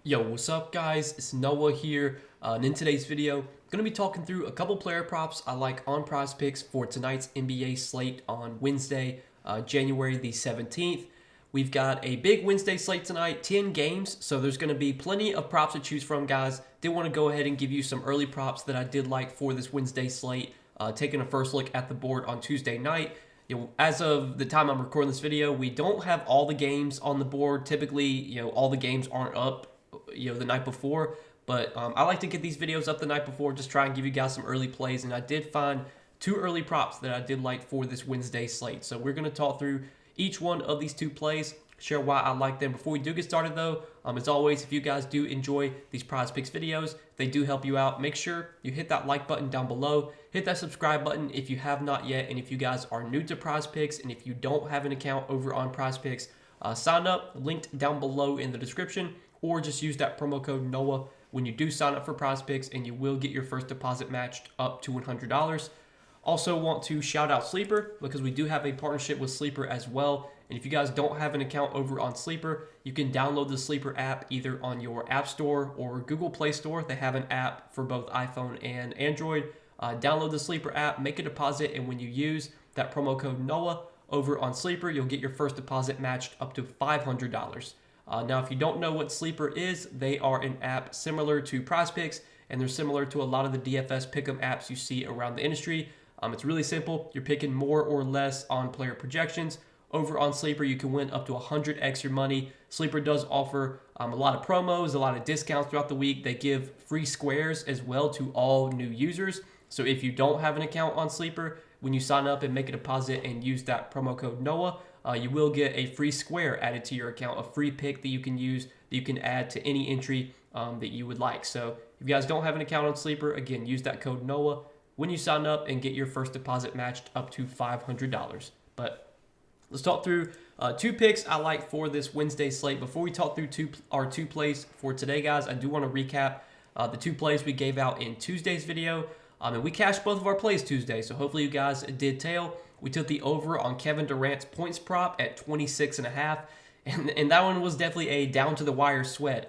Yo, what's up guys? It's Noah here, and in today's video, I'm going to be talking through a couple player props I like on Prizepicks for tonight's NBA slate on Wednesday, January the 17th. We've got a big Wednesday slate tonight, 10 games, so there's going to be plenty of props to choose from, guys. Did want to go ahead and give you some early props that I did like for this Wednesday slate, taking a first look at the board on Tuesday night. As of the time I'm recording this video, we don't have all the games on the board. Typically, all the games aren't up the night before, but I like to get these videos up the night before, just try and give you guys some early plays, and I did find two early props that I did like for this Wednesday slate. So we're going to talk through each one of these two plays, share why I like them. Before we do get started though, as always, if you guys do enjoy these Prizepicks videos, they do help you out, make sure you hit that like button down below, hit that subscribe button if you have not yet, and if you guys are new to Prizepicks and if you don't have an account over on Prizepicks, sign up, linked down below in the description, or just use that promo code NOAH when you do sign up for Prizepicks, and you will get your first deposit matched up to $100. Also want to shout out Sleeper, because we do have a partnership with Sleeper as well. And if you guys don't have an account over on Sleeper, you can download the Sleeper app either on your App Store or Google Play Store. They have an app for both iPhone and Android. Download the Sleeper app, make a deposit, and when you use that promo code NOAH over on Sleeper, you'll get your first deposit matched up to $500. Now, if you don't know what Sleeper is, they are an app similar to Prizepicks, and they're similar to a lot of the DFS pick'em apps you see around the industry. It's really simple. You're picking more or less on player projections. Over on Sleeper, you can win up to 100x your money. Sleeper does offer a lot of promos, a lot of discounts throughout the week. They give free squares as well to all new users. So if you don't have an account on Sleeper, when you sign up and make a deposit and use that promo code NOAH, you will get a free square added to your account, a free pick that you can use, that you can add to any entry that you would like. So if you guys don't have an account on Sleeper, again, use that code NOAH when you sign up and get your first deposit matched up to $500. But let's talk through two picks I like for this Wednesday slate. Before we talk through our two plays for today, guys, I do want to recap the two plays we gave out in Tuesday's video. And we cashed both of our plays Tuesday, so hopefully you guys did tail. We took the over on Kevin Durant's points prop at 26.5, and that one was definitely a down-to-the-wire sweat.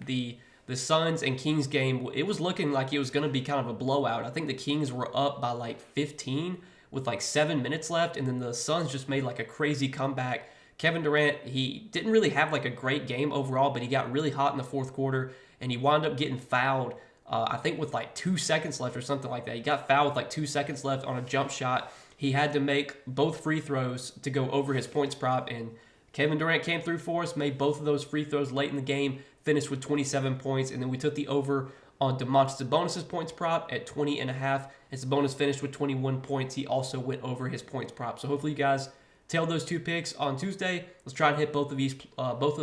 The Suns and Kings game, it was looking like it was going to be kind of a blowout. I think the Kings were up by like 15 with like 7 minutes left, and then the Suns just made like a crazy comeback. Kevin Durant, he didn't really have like a great game overall, but he got really hot in the fourth quarter, and he wound up getting fouled, I think with like 2 seconds left or something like that. He got fouled with like 2 seconds left on a jump shot. He had to make both free throws to go over his points prop, and Kevin Durant came through for us, made both of those free throws late in the game, finished with 27 points, and then we took the over on Domantas Sabonis' points prop at 20.5, and Sabonis finished with 21 points. He also went over his points prop. So hopefully you guys tailed those two picks on Tuesday. Let's try and hit both of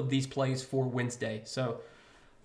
these plays for Wednesday. So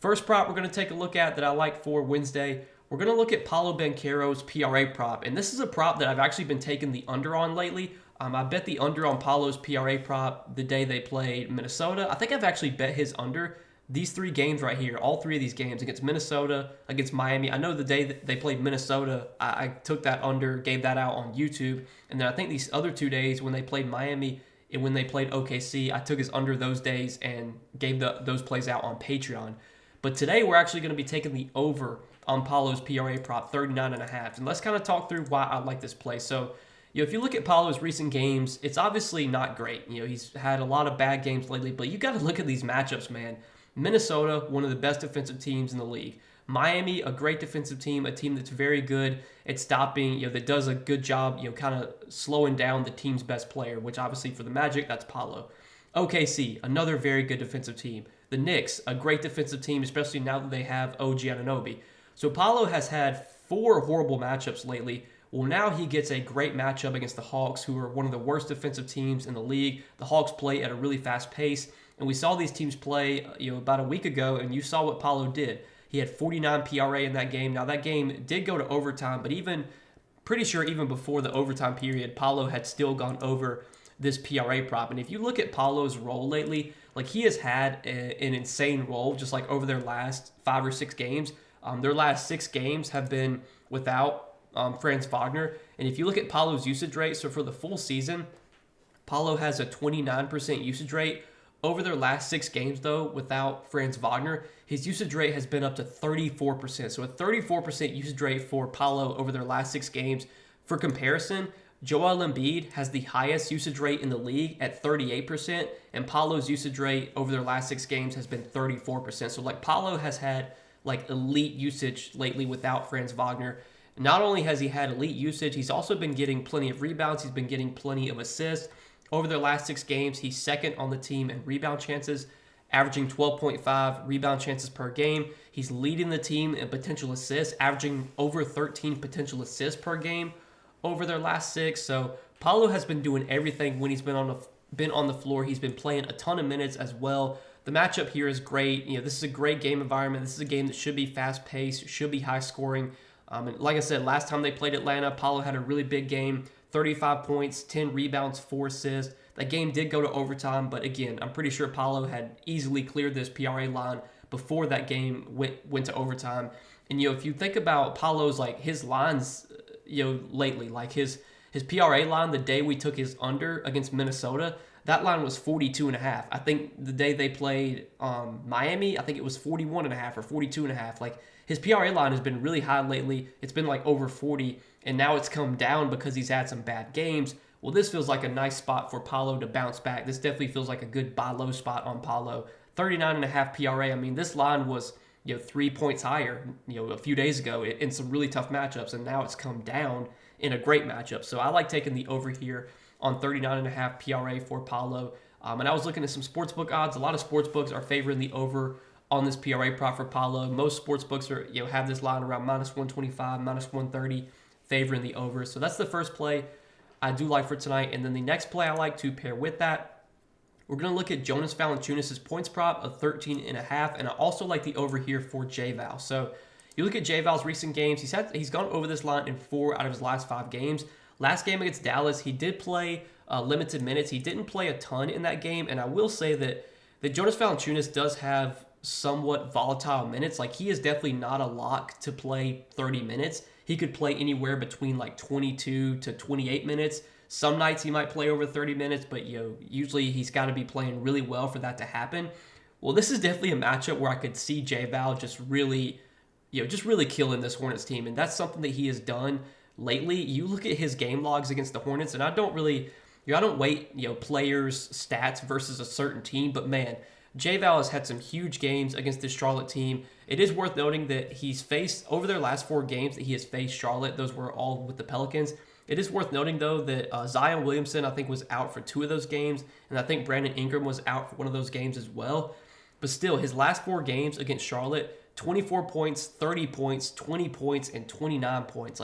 first prop we're going to take a look at that I like for Wednesday, we're going to look at Paolo Banchero's PRA prop. And this is a prop that I've actually been taking the under on lately. I bet the under on Paolo's PRA prop the day they played Minnesota. I think I've actually bet his under these three games right here, all three of these games, against Minnesota, against Miami. I know the day that they played Minnesota, I took that under, gave that out on YouTube. And then I think these other 2 days when they played Miami and when they played OKC, I took his under those days and gave those plays out on Patreon. But today we're actually going to be taking the over on Paolo's PRA prop, 39.5. And let's kind of talk through why I like this play. So, if you look at Paolo's recent games, it's obviously not great. He's had a lot of bad games lately, but you got to look at these matchups, man. Minnesota, one of the best defensive teams in the league. Miami, a great defensive team, a team that's very good at stopping, that does a good job, kind of slowing down the team's best player, which obviously for the Magic, that's Paolo. OKC, another very good defensive team. The Knicks, a great defensive team, especially now that they have OG Anunoby. So Paolo has had 4 horrible matchups lately. Well, now he gets a great matchup against the Hawks, who are one of the worst defensive teams in the league. The Hawks play at a really fast pace, and we saw these teams play, about a week ago, and you saw what Paolo did. He had 49 PRA in that game. Now, that game did go to overtime, but pretty sure even before the overtime period, Paolo had still gone over this PRA prop. And if you look at Paolo's role lately, like he has had an insane role just like over their last 5 or 6 games. Their last 6 games have been without Franz Wagner. And if you look at Paolo's usage rate, so for the full season, Paolo has a 29% usage rate Over their last 6 games, though, without Franz Wagner, his usage rate has been up to 34%. So a 34% usage rate for Paolo over their last 6 games. For comparison, Joel Embiid has the highest usage rate in the league at 38%, and Paolo's usage rate over their last 6 games has been 34%. So like Paolo has had like elite usage lately without Franz Wagner. Not only has he had elite usage, he's also been getting plenty of rebounds. He's been getting plenty of assists. Over their last 6 games, he's second on the team in rebound chances, averaging 12.5 rebound chances per game. He's leading the team in potential assists, averaging over 13 potential assists per game over their last 6. So Paolo has been doing everything when he's been on the floor. He's been playing a ton of minutes as well. The matchup here is great. This is a great game environment. This is a game that should be fast-paced, should be high-scoring. And like I said, last time they played Atlanta, Paolo had a really big game, 35 points, 10 rebounds, 4 assists. That game did go to overtime, but again, I'm pretty sure Paolo had easily cleared this PRA line before that game went to overtime. And if you think about Paolo's his lines, lately, like his PRA line the day we took his under against Minnesota, that line was 42.5. I think the day they played Miami, I think it was 41.5 or 42.5. Like his PRA line has been really high lately. It's been like over 40, and now it's come down because he's had some bad games. Well, this feels like a nice spot for Paolo to bounce back. This definitely feels like a good buy low spot on Paolo. 39.5 PRA. I mean, this line was 3 points higher a few days ago in some really tough matchups, and now it's come down in a great matchup. So I like taking the over here on 39.5 PRA for Paolo. And I was looking at some sportsbook odds. A lot of sportsbooks are favoring the over on this PRA prop for Paolo. Most sportsbooks are have this line around -125, -130, favoring the over. So that's the first play I do like for tonight. And then the next play I like to pair with that, we're going to look at Jonas Valanciunas' points prop of 13.5, and I also like the over here for J-Val. So you look at J-Val's recent games, he's gone over this line in 4 out of his last 5 games. Last game against Dallas, he did play limited minutes. He didn't play a ton in that game, and I will say that Jonas Valanciunas does have somewhat volatile minutes. Like, he is definitely not a lock to play 30 minutes. He could play anywhere between like 22 to 28 minutes. Some nights he might play over 30 minutes, but usually he's got to be playing really well for that to happen. Well, this is definitely a matchup where I could see J-Val just really killing this Hornets team, and that's something that he has done lately. You look at his game logs against the Hornets, and I don't weight players' stats versus a certain team, but man, J-Val has had some huge games against this Charlotte team. It is worth noting that he's faced, over their last 4 games that he has faced Charlotte, those were all with the Pelicans. It is worth noting, though, that Zion Williamson, I think, was out for 2 of those games, and I think Brandon Ingram was out for one of those games as well. But still, his last 4 games against Charlotte, 24 points, 30 points, 20 points, and 29 points.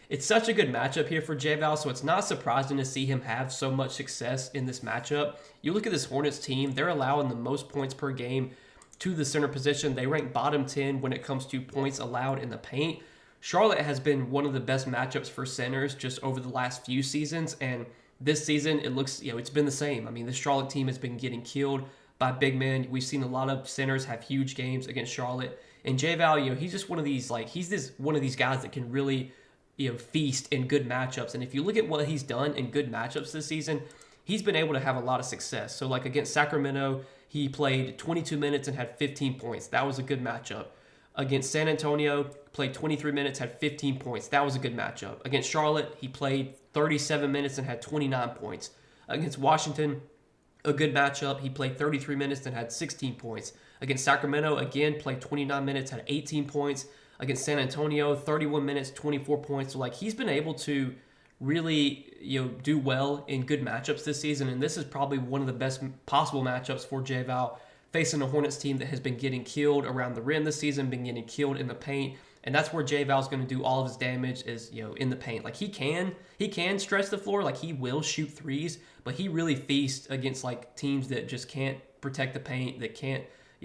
It's such a good matchup here for J-Val, so it's not surprising to see him have so much success in this matchup. You look at this Hornets team, they're allowing the most points per game to the center position. They rank bottom 10 when it comes to points allowed in the paint. Charlotte has been one of the best matchups for centers just over the last few seasons, and this season it looks, it's been the same. I mean, this Charlotte team has been getting killed by big men. We've seen a lot of centers have huge games against Charlotte, and J-Val, he's just one of these, one of these guys that can really, feast in good matchups. And if you look at what he's done in good matchups this season, he's been able to have a lot of success. So like against Sacramento, he played 22 minutes and had 15 points. That was a good matchup. Against San Antonio, played 23 minutes, had 15 points. That was a good matchup. Against Charlotte, he played 37 minutes and had 29 points. Against Washington, a good matchup. He played 33 minutes and had 16 points. Against Sacramento, again, played 29 minutes, had 18 points. Against San Antonio, 31 minutes, 24 points. So, he's been able to really, do well in good matchups this season, and this is probably one of the best possible matchups for J-Val, facing a Hornets team that has been getting killed around the rim this season, been getting killed in the paint, and that's where J-Val's going to do all of his damage is, in the paint. Like, he can stretch the floor, he will shoot threes, but he really feasts against, teams that just can't protect the paint, that can't,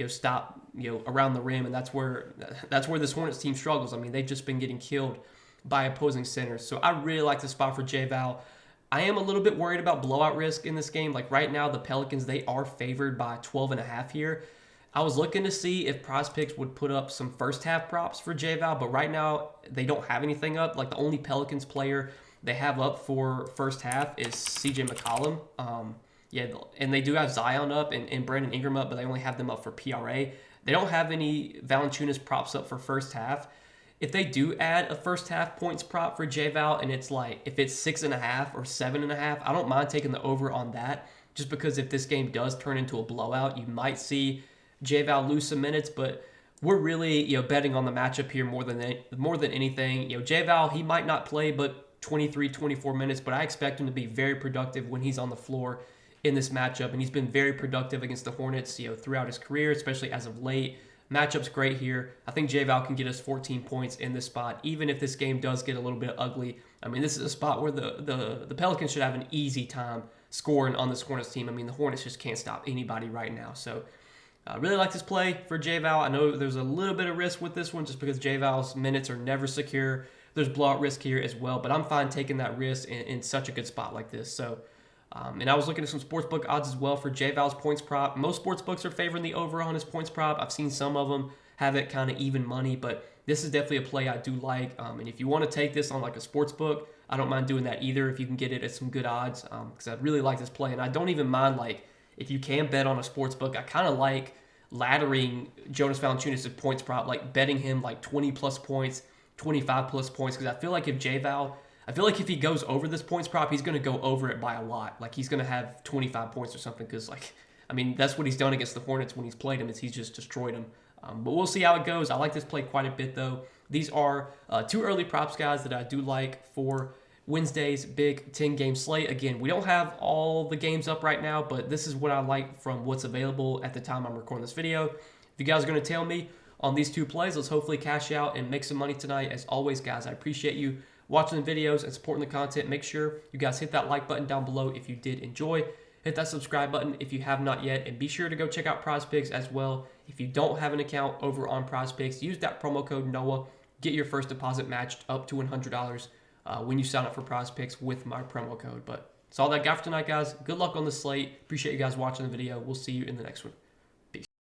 stop, around the rim, and that's where this Hornets team struggles. I mean, they've just been getting killed by opposing centers. So I really like the spot for J-Val. I am a little bit worried about blowout risk in this game. Right now, the Pelicans, they are favored by 12.5 here. I was looking to see if Prizepicks would put up some first half props for J-Val, but right now they don't have anything up. The only Pelicans player they have up for first half is CJ McCollum. Yeah, and they do have Zion up and Brandon Ingram up, but they only have them up for PRA. They don't have any Valanciunas props up for first half. If they do add a first half points prop for J-Val and it's like, if it's 6.5 or 7.5, I don't mind taking the over on that, just because if this game does turn into a blowout, you might see J-Val lose some minutes, but we're really, betting on the matchup here more than anything. J-Val, he might not play but 23, 24 minutes, but I expect him to be very productive when he's on the floor in this matchup, and he's been very productive against the Hornets, throughout his career, especially as of late. Matchup's great here. I think J-Val can get us 14 points in this spot, even if this game does get a little bit ugly. I mean, this is a spot where the Pelicans should have an easy time scoring on this Hornets team. I mean, the Hornets just can't stop anybody right now. So I really like this play for J-Val. I know there's a little bit of risk with this one just because J-Val's minutes are never secure. There's blowout risk here as well, but I'm fine taking that risk in such a good spot like this. So, and I was looking at some sportsbook odds as well for J-Val's points prop. Most sportsbooks are favoring the over on his points prop. I've seen some of them have it kind of even money, but this is definitely a play I do like. And if you want to take this on like a sportsbook, I don't mind doing that either if you can get it at some good odds, because I really like this play. And I don't even mind, like, if you can bet on a sportsbook, I kind of like laddering Jonas Valanciunas' points prop, like betting him like 20 plus points, 25 plus points, because I feel like if he goes over this points prop, he's going to go over it by a lot. Like, he's going to have 25 points or something because, like, I mean, that's what he's done against the Hornets when he's played them, is he's just destroyed them. But we'll see how it goes. I like this play quite a bit, though. These are two early props, guys, that I do like for Wednesday's big 10-game slate. Again, we don't have all the games up right now, but this is what I like from what's available at the time I'm recording this video. If you guys are going to tell me on these two plays, let's hopefully cash out and make some money tonight. As always, guys, I appreciate you watching the videos and supporting the content. Make sure you guys hit that like button down below if you did enjoy. Hit that subscribe button if you have not yet, and be sure to go check out Prizepicks as well. If you don't have an account over on Prizepicks, use that promo code NOAH. Get your first deposit matched up to $100 when you sign up for Prizepicks with my promo code. But that's all that I got for tonight, guys. Good luck on the slate. Appreciate you guys watching the video. We'll see you in the next one.